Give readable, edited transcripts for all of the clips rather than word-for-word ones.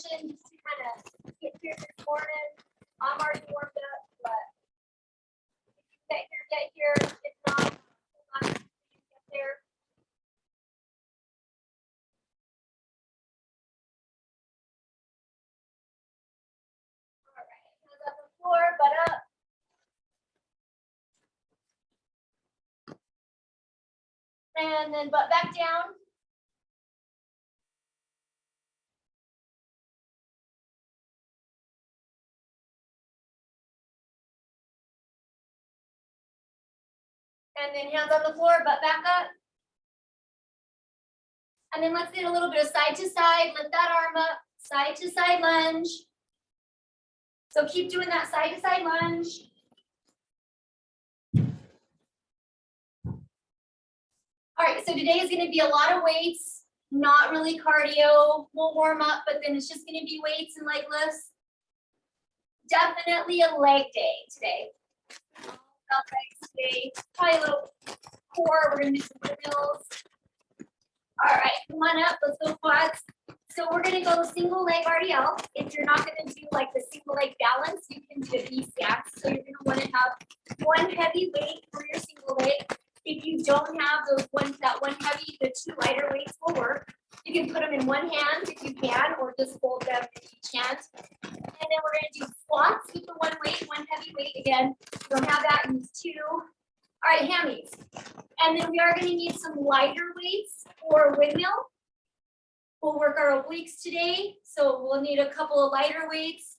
session just to kind of get here this morning. I'm already warmed up, but if you get here. If not, hold on until you get there. All right, hands on the floor, butt up. And then butt back down. And then hands on the floor, butt back up. And then let's get a little bit of side to side, lift that arm up, side to side lunge. So keep doing that side to side lunge. All right, so today is gonna be a lot of weights, not really cardio. We'll warm up, but then it's just gonna be weights and leg lifts. Definitely a leg day today. Legs today. Probably a little core. We're gonna do some windmills. All right, come on up. Let's go quads. So we're gonna go single leg RDL. If you're not gonna do like the single leg balance, you can do the stacks. So you're gonna want to have one heavy weight for your single leg. If you don't have that one heavy, the two lighter weights will work. You can put them in one hand if you can, or just hold them in each hand. And then we're gonna do squats with the one weight, one heavy weight. Again, if you don't have that, use two. All right, hammies. And then we are gonna need some lighter weights for windmill. We'll work our obliques today. So we'll need a couple of lighter weights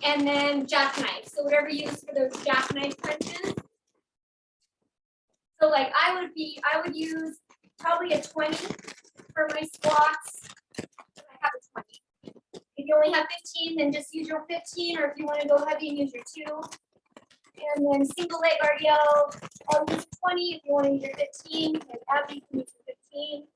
and then jackknife. So whatever you use for those jackknife crunches. So like I would use probably a 20 for my squats. I have a 20. If you only have 15, then just use your 15, or if you want to go heavy, use your 2. And then single leg RDL, I'll use 20 if you want to use your 15. And Abby can use your 15.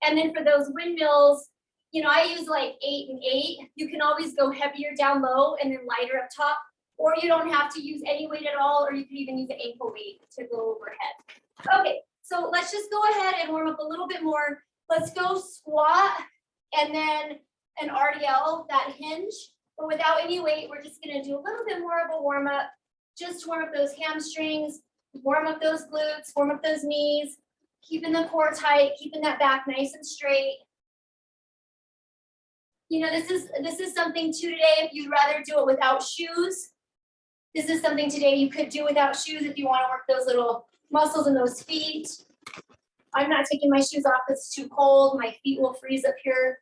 And then for those windmills, you know, I use like 8 and 8. You can always go heavier down low and then lighter up top. Or you don't have to use any weight at all, or you can even use an ankle weight to go overhead. Okay, so let's just go ahead and warm up a little bit more. Let's go squat and then an RDL, that hinge, but without any weight. We're just gonna do a little bit more of a warm up, just to warm up those hamstrings, warm up those glutes, warm up those knees, keeping the core tight, keeping that back nice and straight. You know, this is something too today, if you'd rather do it without shoes. This is something today you could do without shoes if you want to work those little muscles in those feet. I'm not taking my shoes off, it's too cold. My feet will freeze up here.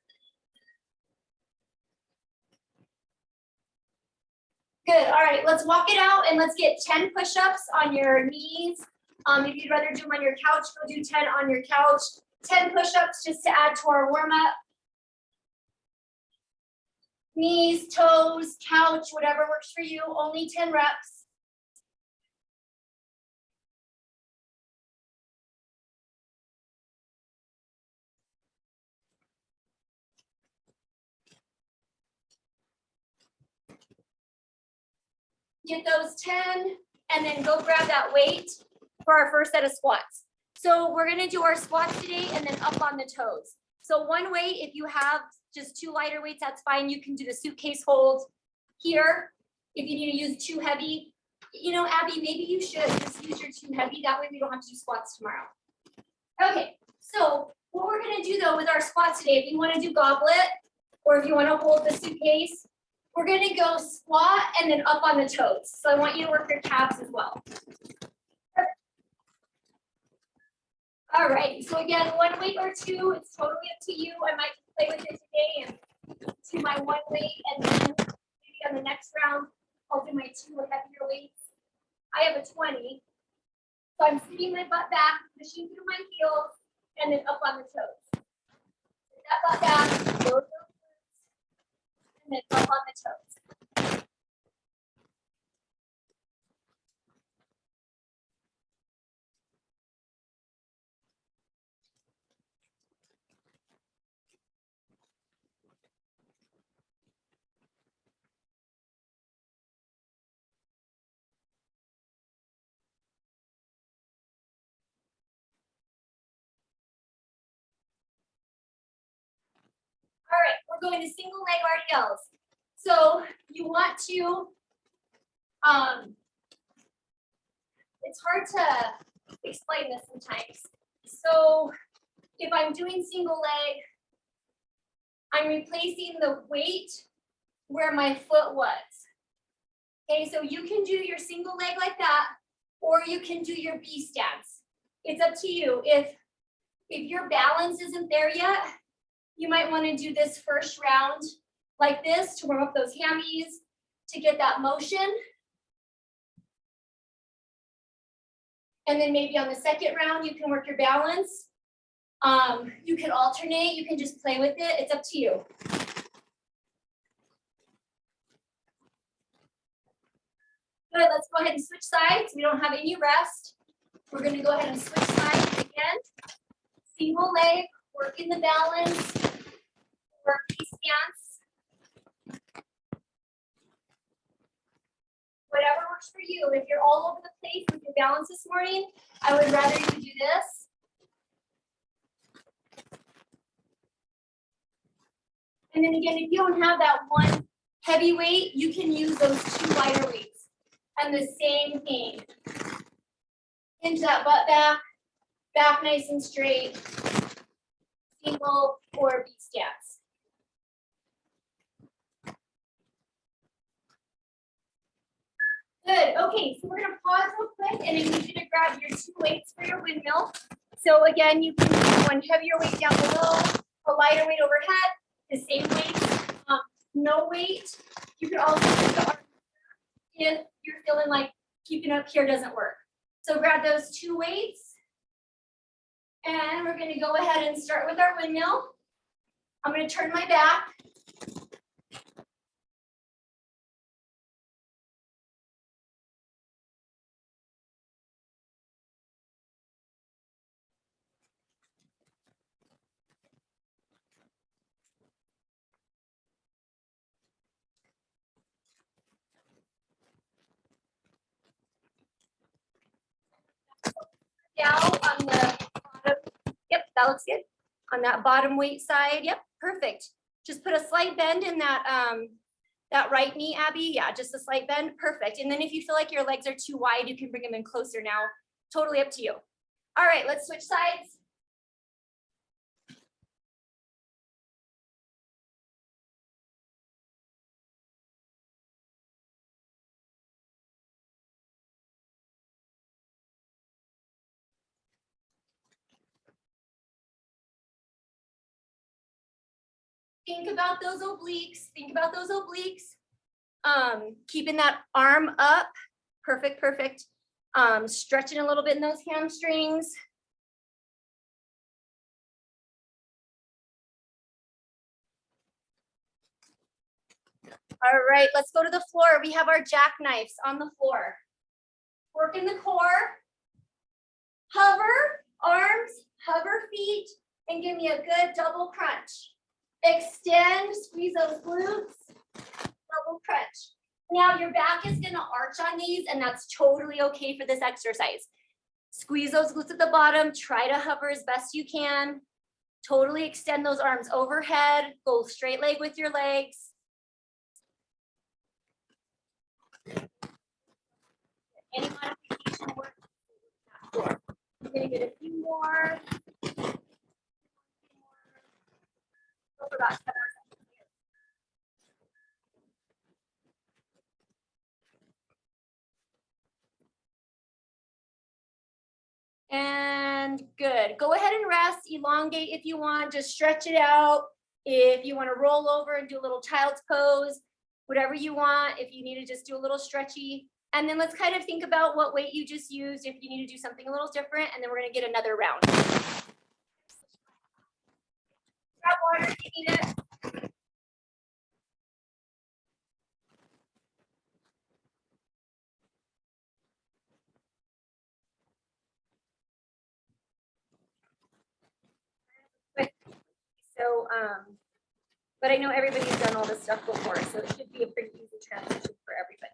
Good, all right, let's walk it out and let's get 10 push-ups on your knees. If you'd rather do them on your couch, go do 10 on your couch. 10 push-ups just to add to our warm-up. Knees, toes, couch, whatever works for you, only 10 reps. Get those 10 and then go grab that weight for our first set of squats. So we're gonna do our squats today and then up on the toes. So one weight, if you have just 2 lighter weights, that's fine. You can do the suitcase hold here. If you need to use 2 heavy, you know, Abby, maybe you should just use your 2 heavy. That way we don't have to do squats tomorrow. Okay, so what we're gonna do though with our squats today, if you wanna do goblet or if you wanna hold the suitcase, we're gonna go squat and then up on the toes. So I want you to work your calves as well. All right, so again, 1 weight or 2, it's totally up to you. I might play with it today and do my 1 weight, and then maybe on the next round, I'll do my 2 heavier weights. I have a 20. So I'm sitting my butt back, pushing through my heels, and then up on the toes. That butt back, lower those glutes, and then up on the toes. All right, we're going to single leg RDLs. So you want to, it's hard to explain this sometimes. So if I'm doing single leg, I'm replacing the weight where my foot was. Okay, so you can do your single leg like that, or you can do your B stance. It's up to you. If your balance isn't there yet, you might want to do this first round like this to warm up those hammies, to get that motion. And then maybe on the second round, you can work your balance. You can alternate, you can just play with it. It's up to you. Good, let's go ahead and switch sides. We don't have any rest. We're going to go ahead and switch sides again. Single leg, working the balance, or B stance. Whatever works for you. If you're all over the place with your balance this morning, I would rather you do this. And then again, if you don't have that one heavy weight, you can use those two lighter weights. And the same thing. Hinge that butt back, back nice and straight, single or B stance. Good, okay, so we're gonna pause real quick and I need you to grab your two weights for your windmill. So again, you can do one heavier weight down below, a lighter weight overhead, the same weight, no weight. You can also use the arm if you're feeling like keeping up here doesn't work. So grab those two weights and we're gonna go ahead and start with our windmill. I'm gonna turn my back. Down on the bottom. Yep, that looks good. On that bottom weight side. Yep, perfect. Just put a slight bend in that that right knee, Abby. Yeah, just a slight bend. Perfect. And then if you feel like your legs are too wide, you can bring them in closer now. Totally up to you. All right, let's switch sides. Think about those obliques. Think about those obliques. Keeping that arm up. Perfect, perfect. Stretching a little bit in those hamstrings. All right, let's go to the floor. We have our jackknives on the floor. Work in the core. Hover arms, hover feet, and give me a good double crunch. Extend, squeeze those glutes, double crunch. Now your back is gonna arch on these and that's totally okay for this exercise. Squeeze those glutes at the bottom, try to hover as best you can. Totally extend those arms overhead, go straight leg with your legs. Any modification work. I'm gonna get a few more. About 10 more seconds here. And good. Go ahead and rest, elongate if you want, just stretch it out. If you want to roll over and do a little child's pose, whatever you want. If you need to just do a little stretchy. And then let's kind of think about what weight you just used, if you need to do something a little different, and then we're going to get another round. Grab water if you need it. So, but I know everybody's done all this stuff before, so it should be a pretty easy transition for everybody.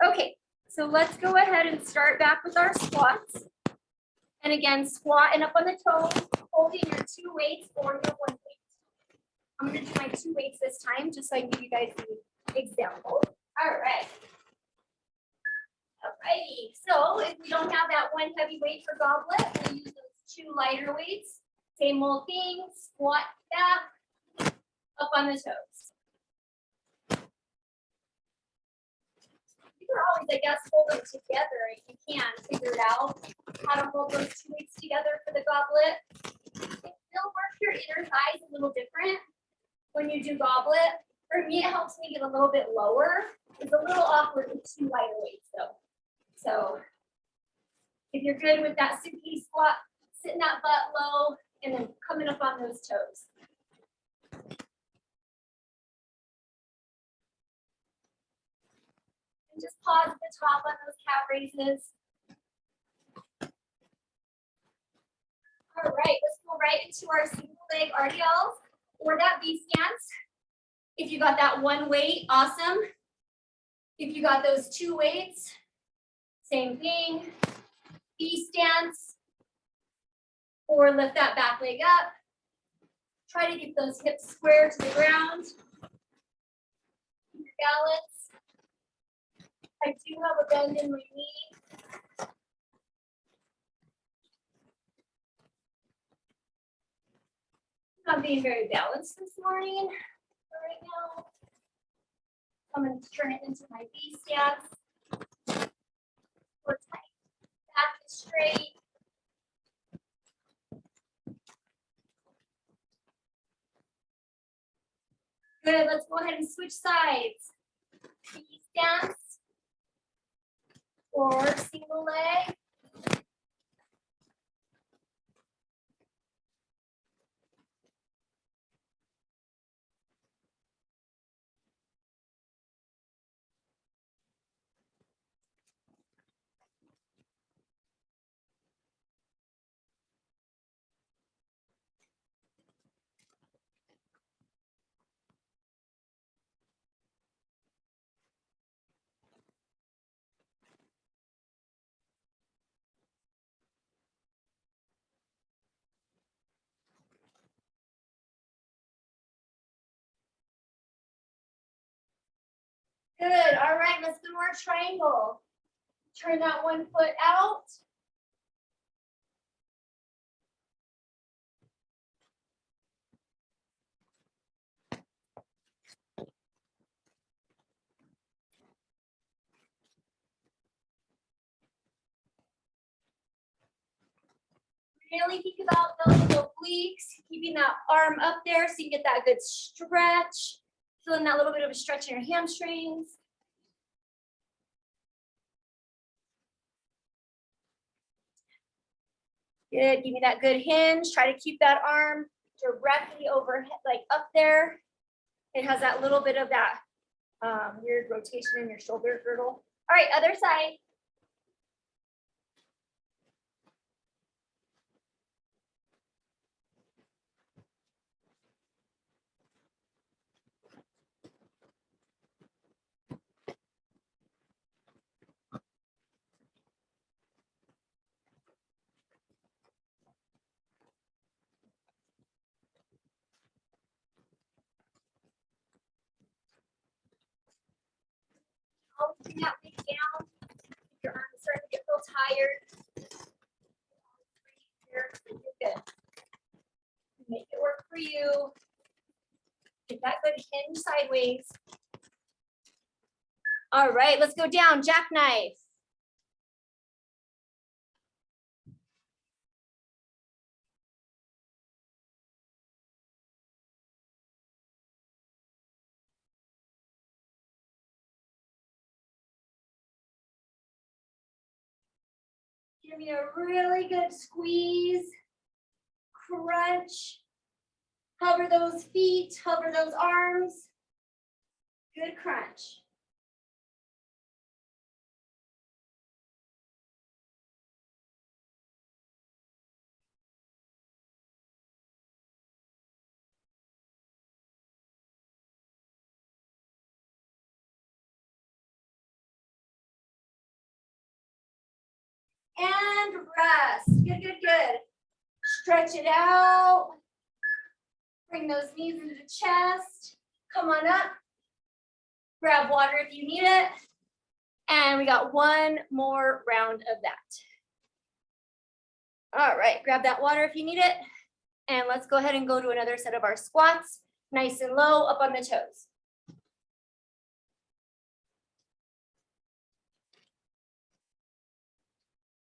Okay, so let's go ahead and start back with our squats. And again, squat and up on the toes, holding your two weights or your one weight. I'm gonna do my 2 weights this time, just so I can give you guys the example. All right. Alrighty, so if we don't have that one heavy weight for goblet, we'll use those 2 lighter weights. Same old thing, squat back, up on the toes. You can always, I guess, hold them together if you can figure it out how to hold those 2 weights together for the goblet. It will work your inner thighs a little different when you do goblet. For me, it helps me get a little bit lower. It's a little awkward with 2 lighter weights though. So if you're good with that suitcase squat, sitting that butt low and then coming up on those toes. And just pause at the top on those calf raises. All right, let's go right into our single leg RDLs or that V stance. If you got that 1 weight, awesome. If you got those 2 weights, same thing. V stance or lift that back leg up. Try to get those hips square to the ground. Keep your balance. I do have a bend in my knee. Not being very balanced this morning. Right now, I'm going to turn it into my V stance. Core tight, back is straight. Good, let's go ahead and switch sides. V stance or single leg. Good, all right, let's do our triangle. Turn that 1 foot out. Really think about those obliques, keeping that arm up there so you get that good stretch. Feeling that little bit of a stretch in your hamstrings. Good, give me that good hinge. Try to keep that arm directly overhead, like up there. It has that little bit of that weird rotation in your shoulder girdle. All right, other side. Always bring that weight down. If your arm is starting to get real tired. You're good. Make it work for you. Get that good hinge sideways. All right, let's go down, jackknife. Give me a really good squeeze, crunch, hover those feet, hover those arms. Good crunch. And rest. Good, good, good. Stretch it out. Bring those knees into the chest. Come on up. Grab water if you need it. And we got one more round of that. All right, grab that water if you need it. And let's go ahead and go to another set of our squats. Nice and low, up on the toes.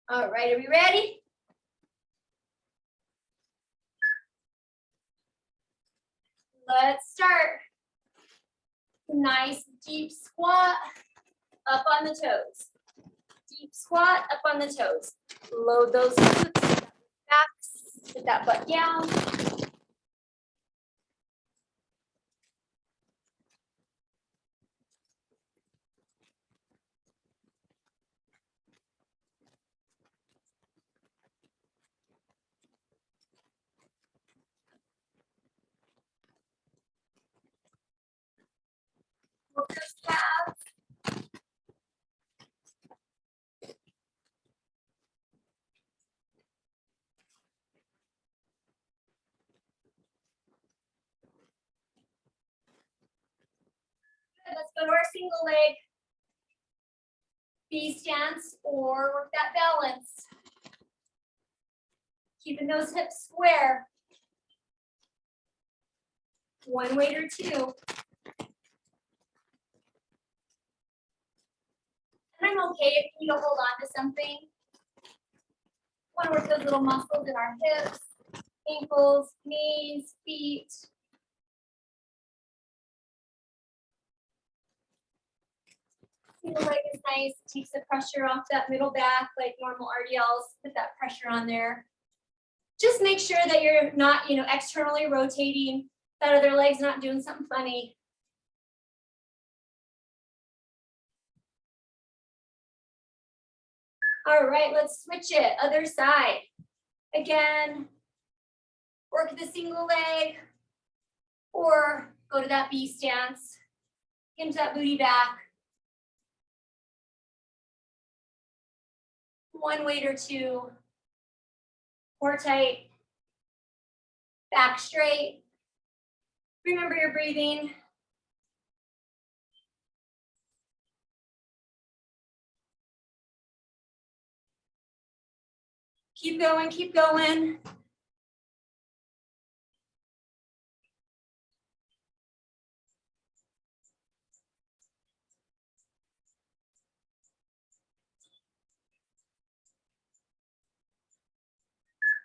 All right, are we ready? Let's start. Nice deep squat, up on the toes. Deep squat, up on the toes. Load those glutes, backs, put that butt down. Work those calves. Good, let's go to our single leg. B stance or work that balance. Keeping those hips square. One weight or two. And I'm okay if you need to hold on to something. Want to work those little muscles in our hips, ankles, knees, feet. Single leg is nice. It takes the pressure off that middle back like normal RDLs. Put that pressure on there. Just make sure that you're not, externally rotating. That other leg's not doing something funny. All right, let's switch it. Other side. Again, work the single leg or go to that B stance. Hinge that booty back. One weight or two. Core tight. Back straight. Remember your breathing. Keep going, keep going.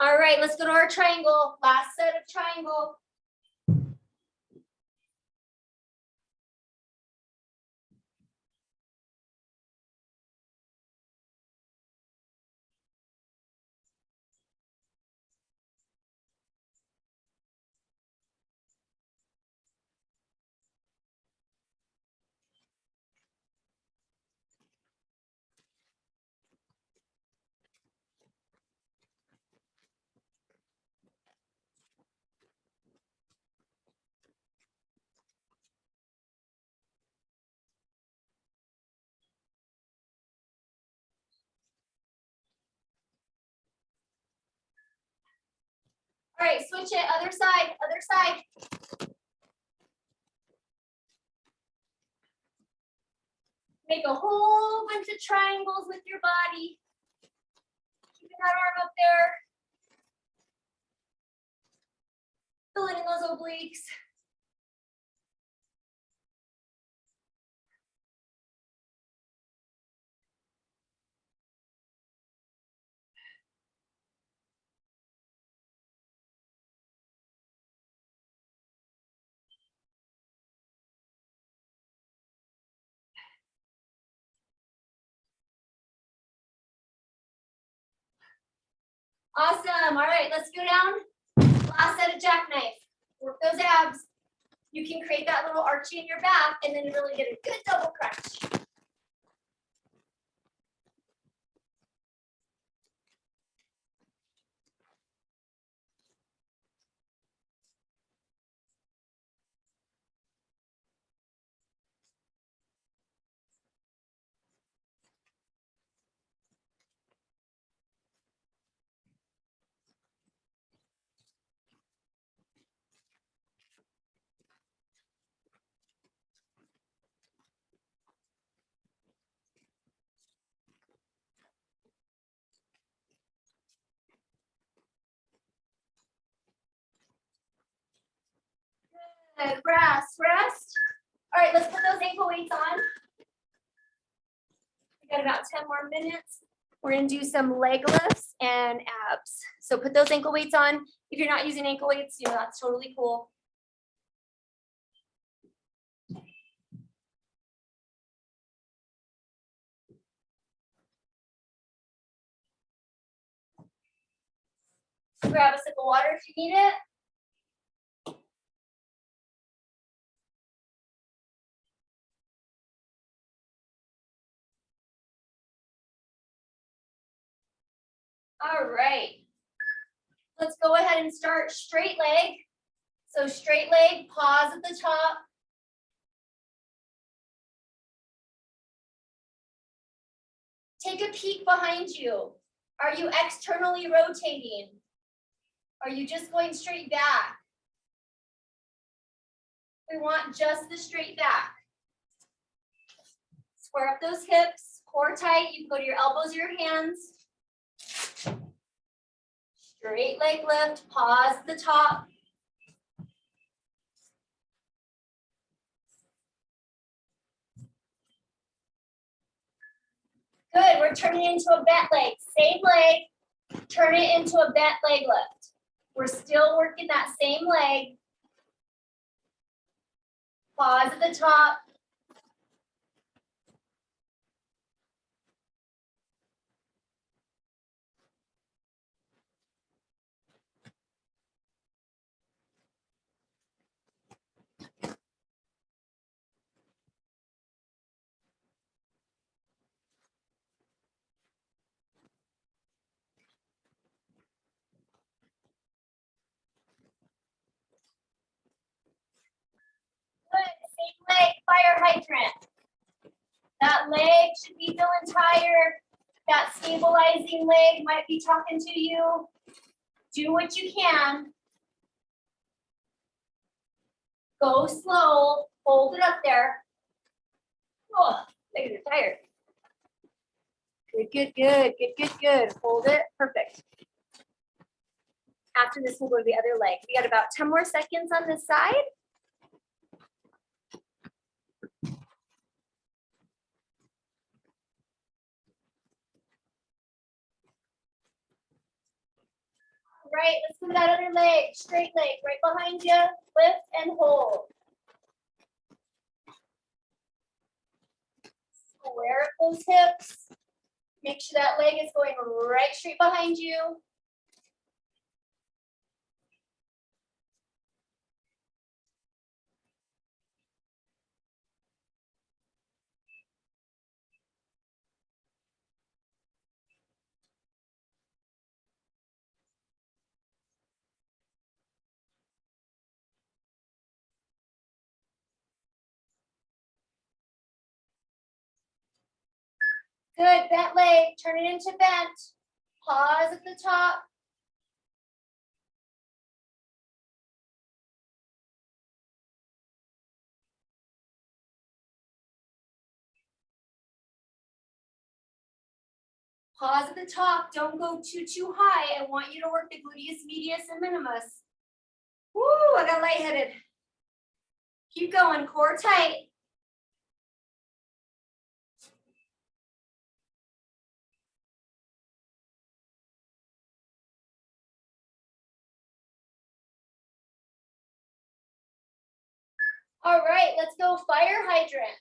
All right, let's go to our triangle. Last set of triangle. All right, switch it, other side, other side. Make a whole bunch of triangles with your body. Keeping that arm up there. Filling in those obliques. Awesome. All right, let's go down. Last set of jackknife. Work those abs. You can create that little archy in your back and then really get a good double crunch. Good, rest, rest. All right, let's put those ankle weights on. We got about 10 more minutes. We're gonna do some leg lifts and abs. So put those ankle weights on. If you're not using ankle weights, you know, that's totally cool. Grab a sip of water if you need it. All right. Let's go ahead and start straight leg. So straight leg, pause at the top. Take a peek behind you. Are you externally rotating? Are you just going straight back? We want just the straight back. Square up those hips, core tight. You can go to your elbows or your hands. Straight leg lift, pause at the top. Good, we're turning it into a bent leg. Same leg, turn it into a bent leg lift. We're still working that same leg. Pause at the top. Good, same leg, fire hydrant. That leg should be feeling tired. That stabilizing leg might be talking to you. Do what you can. Go slow, hold it up there. Oh, legs are tired. Good, good, good, good, good, good. Hold it, perfect. After this, we'll go to the other leg. We got about 10 more seconds on this side. Right, let's go to that other leg, straight leg, right behind you. Lift and hold. Square up those hips. Make sure that leg is going right straight behind you. Good, bent leg, turn it into bent. Pause at the top. Pause at the top, don't go too high. I want you to work the gluteus medius and minimus. Woo, I got lightheaded. Keep going, core tight. All right, let's go fire hydrant.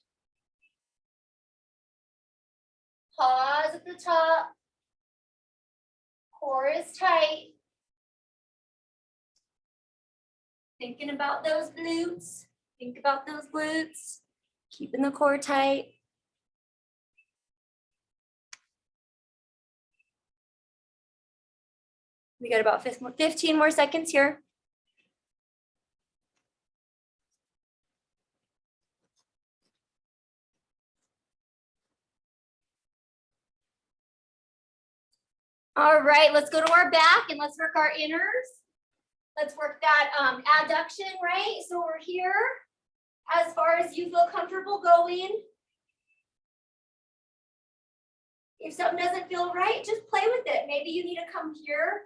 Pause at the top. Core is tight. Thinking about those glutes. Think about those glutes. Keeping the core tight. We got about 15 more seconds here. All right, let's go to our back and let's work our inners. Let's work that adduction, right? So we're here as far as you feel comfortable going. If something doesn't feel right, just play with it. Maybe you need to come here.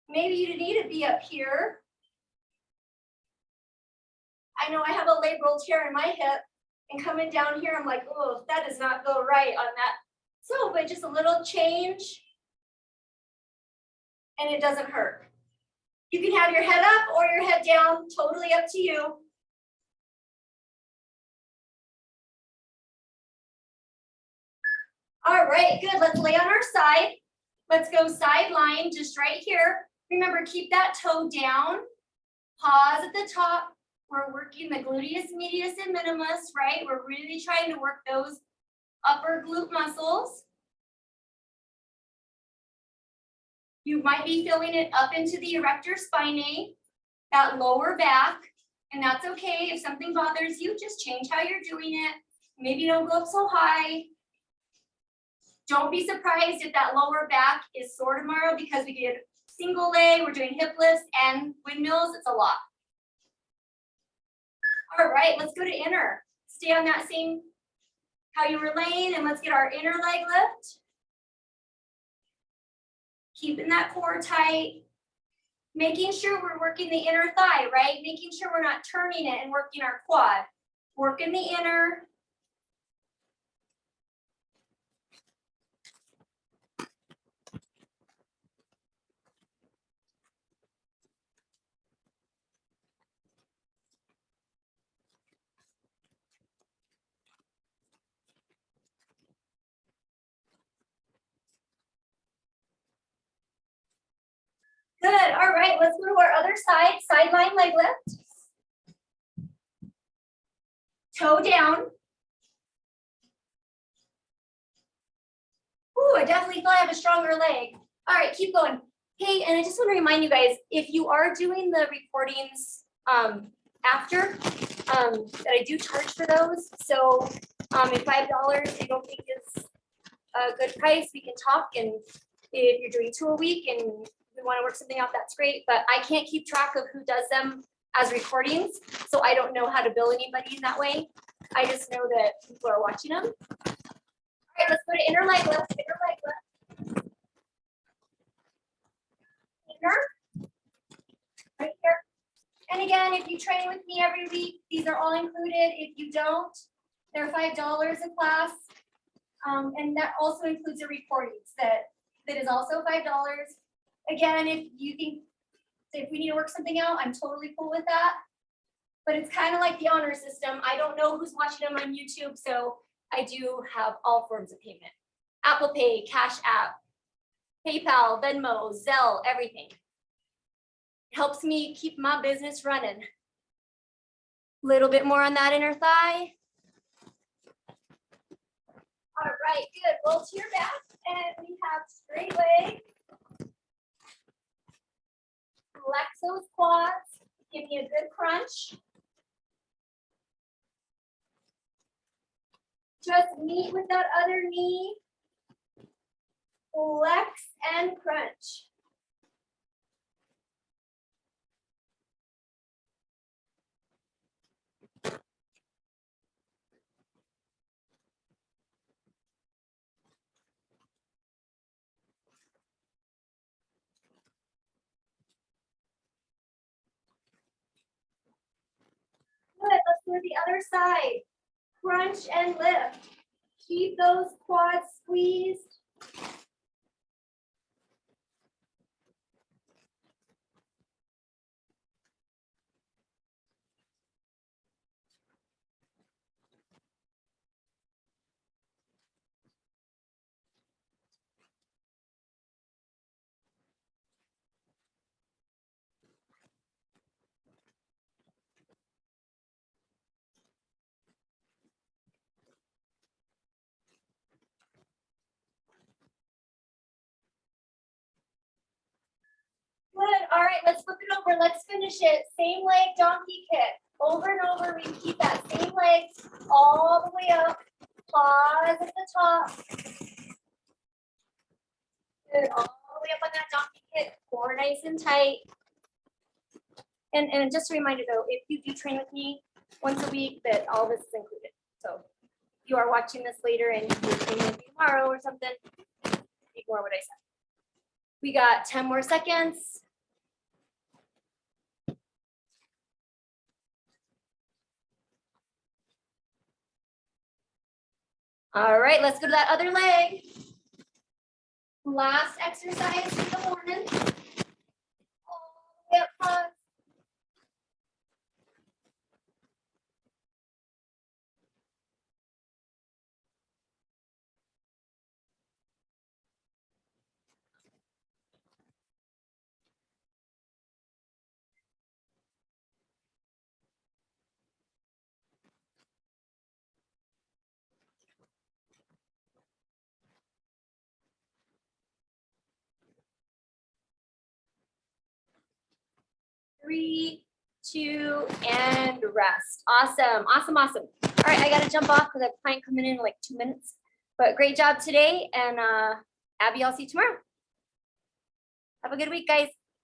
Maybe you need to be up here. I know I have a labral tear in my hip, and coming down here, I'm like, oh, that does not go right on that. So, but just a little change, and it doesn't hurt. You can have your head up or your head down, totally up to you. All right, good. Let's lay on our side. Let's go sideline, just right here. Remember, keep that toe down. Pause at the top. We're working the gluteus medius and minimus, right? We're really trying to work those upper glute muscles. You might be feeling it up into the erector spinae, that lower back, and that's okay. If something bothers you, just change how you're doing it. Maybe don't go up so high. Don't be surprised if that lower back is sore tomorrow because we did single leg, we're doing hip lifts and windmills. It's a lot. All right, let's go to inner. Stay on that same, how you were laying, and let's get our inner leg lift. Keeping that core tight. Making sure we're working the inner thigh, right? Making sure we're not turning it and working our quad. Working the inner. Good, all right, let's go to our other side, sideline leg lift. Toe down. Ooh, I definitely feel I have a stronger leg. All right, keep going. Hey, and I just want to remind you guys, if you are doing the recordings after, that I do charge for those. So if $5 I don't think is a good price, we can talk, and if you're doing 2 a week and we want to work something out, that's great. But I can't keep track of who does them as recordings, so I don't know how to bill anybody in that way. I just know that people are watching them. All right, let's go to inner leg lift. Inner leg lift. Inner. Right here. And again, if you train with me every week, these are all included. If you don't, they're $5 a class. And that also includes the recordings. That is also $5. Again, if you think if we need to work something out, I'm totally cool with that. But it's kind of like the honor system. I don't know who's watching them on YouTube, so I do have all forms of payment. Apple Pay, Cash App, PayPal, Venmo, Zelle, everything. It helps me keep my business running. A little bit more on that inner thigh. All right, good. Roll to your back, and we have straight leg. Flex those quads. Give me a good crunch. Just meet with that other knee. Flex and crunch. Good, let's do the other side. Crunch and lift. Keep those quads squeezed. Good, all right, let's flip it over. Let's finish it. Same leg donkey kick. Over and over, we keep that same leg all the way up. Pause at the top. Good, all the way up on that donkey kick. Core nice and tight. And just a reminder though, if you do train with me once a week, that all this is included. So if you are watching this later and you're training with me tomorrow or something, ignore what I said. We got 10 more seconds. All right, let's go to that other leg. Last exercise for the morning. All the way up front. 3, 2, and rest. Awesome, awesome, awesome. All right, I gotta jump off because I have a client coming in like 2 minutes. But great job today, and Abby, I'll see you tomorrow. Have a good week, guys.